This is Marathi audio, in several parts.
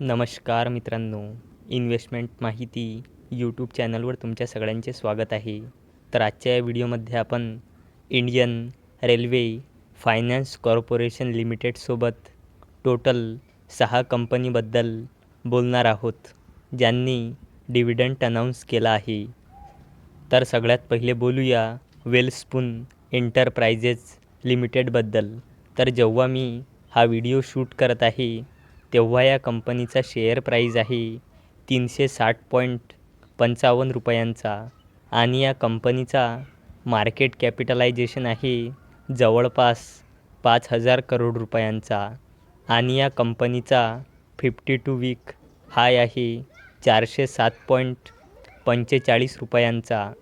नमस्कार मित्रांनो, इन्व्हेस्टमेंट माहिती यूट्यूब चॅनलवर तुमच्या सगळ्यांचे स्वागत आहे. तर आजच्या या व्हिडिओमध्ये आपण इंडियन रेल्वे फायनान्स कॉर्पोरेशन लिमिटेडसोबत टोटल 6 कंपनीबद्दल बोलणार आहोत, ज्यांनी डिव्हिडंड अनाऊन्स केला आहे. तर सगळ्यात पहिले बोलूया वेलस्पून एंटरप्राइजेस लिमिटेडबद्दल. तर जेव्हा मी हा व्हिडिओ शूट करत आहे तेव्हा या कंपनीचा शेअर प्राईज आहे 360.55 रुपयांचा आणि या कंपनीचा मार्केट कॅपिटलायझेशन आहे जवळपास 5,000 करोड रुपयांचा आणि या कंपनीचा 52 वीक हाय आहे 407.45 रुपयांचा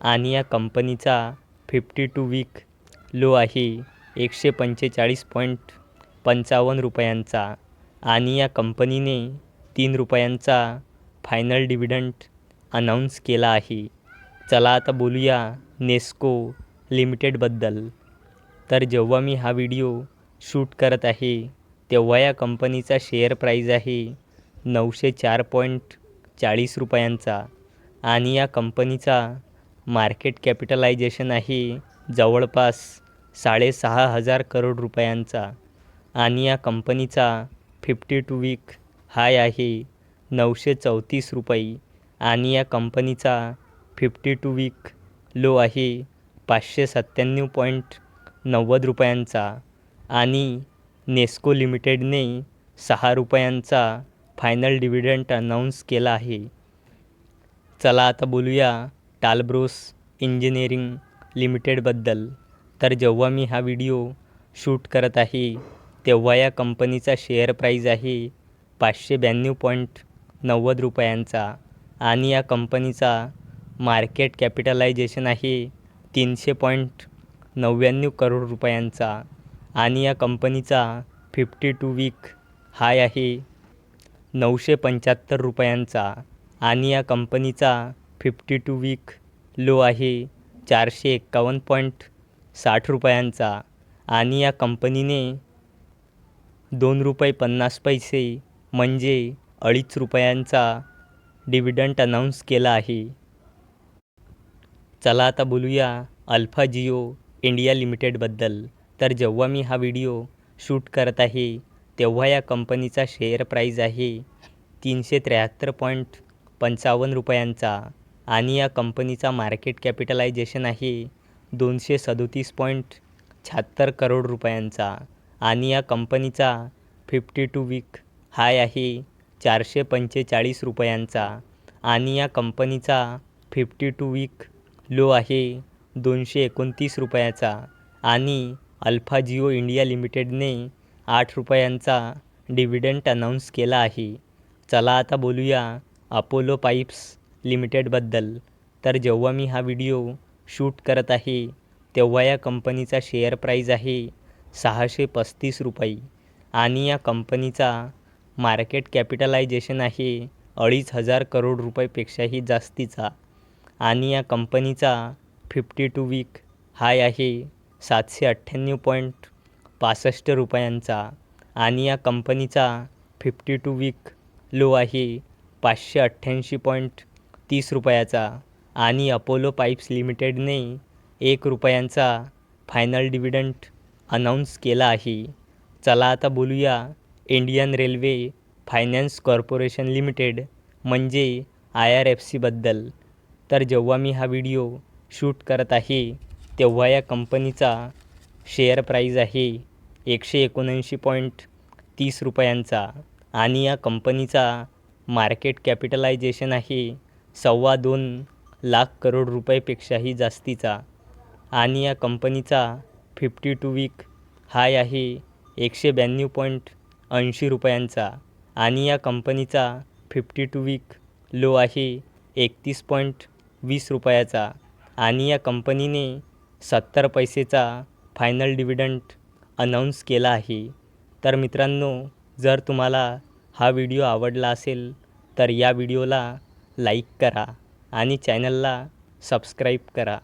आणि या कंपनीचा 52 वीक लो आहे 145.55 रुपयांचा आणि या कंपनीने 3 रुपयांचा फायनल डिव्हिडंड अनाऊन्स केला आहे. चला आता बोलूया नेस्को लिमिटेडबद्दल. तर जेव्हा मी हा व्हिडिओ शूट करत आहे तेव्हा या कंपनीचा शेअर प्राईज आहे 904.40 रुपयांचा आणि या कंपनीचा मार्केट कॅपिटलायझेशन आहे जवळपास 6,500 करोड रुपयांचा आणि या कंपनीचा 52 वीक हाय आहे 934 रुपये आणि या कंपनीचा 52 वीक लो आहे 597.90 रुपयांचा आणि नेस्को लिमिटेडने 6 रुपयांचा फायनल डिव्हिडंड अनाऊन्स केला आहे. चला आता बोलूया टालब्रोस इंजिनिअरिंग लिमिटेडबद्दल. तर जेव्हा मी हा व्हिडिओ शूट करत आहे तेव्हा या कंपनीचा शेअर प्राईज आहे 592.90 रुपयांचा आणि या कंपनीचा मार्केट कॅपिटलायझेशन आहे 300.99 करोड रुपयांचा आणि या कंपनीचा 52 वीक हाय आहे 975 रुपयांचा आणि या कंपनीचा 52 वीक लो आहे 451.60 रुपयांचा आणि या कंपनीने 2 रुपये 50 पैसे म्हणजे 2.5 रुपयांचा डिव्हिडंड अनाऊन्स केला आहे. चला आता बोलूया अल्फा जिओ इंडिया लिमिटेडबद्दल. तर जेव्हा मी हा व्हिडिओ शूट करत आहे तेव्हा या कंपनीचा शेअर प्राईज आहे 373.55 रुपयांचा आणि या कंपनीचा मार्केट कॅपिटलायझेशन आहे 237.76 करोड रुपयांचा आणि या कंपनीचा 52 वीक हाय आहे 445 रुपयांचा आणि या कंपनीचा 52 वीक लो आहे 229 रुपयाचा आणि अल्फा जिओ इंडिया लिमिटेडने 8 रुपयांचा डिव्हिडंड अनाऊन्स केला आहे. चला आता बोलूया अपोलो पाईप्स लिमिटेडबद्दल. तर जेव्हा मी हा व्हिडिओ शूट करत आहे तेव्हा या कंपनीचा शेअर प्राईज आहे 635 रुपये आणि या कंपनीचा मार्केट कॅपिटलायझेशन आहे 2,500 करोड रुपयेपेक्षाही जास्तीचा आणि या कंपनीचा 52 वीक हाय आहे 798.65 रुपयांचा आणि या कंपनीचा 52 वीक लो आहे 588.30 रुपयाचा आणि अपोलो पाईप्स लिमिटेडने 1 रुपयांचा फायनल डिव्हिडंड अनाऊन्स केला आहे. चला आता बोलूया Indian railway finance corporation limited म्हणजे IRFCबद्दल. तर जेव्हा मी हा व्हिडिओ शूट करत आहे तेव्हा या कंपनीचा शेअर प्राईज आहे 179.30 रुपयांचा आणि या कंपनीचा मार्केट कॅपिटलायझेशन आहे 2.25 लाख करोड रुपयेपेक्षाही जास्तीचा आणि या कंपनीचा 52 वीक हाय आहे 192.80 रुपयांचा आणि या कंपनीचा 52 वीक लो आहे 31.20 रुपयाचा आणि या कंपनीने 70 पैसेचा फायनल डिव्हिडंड अनाऊन्स केला आहे. तर मित्रांनो, जर तुम्हाला हा व्हिडिओ आवडला असेल तर या व्हिडिओला लाईक करा आणि चॅनलला सबस्क्राईब करा.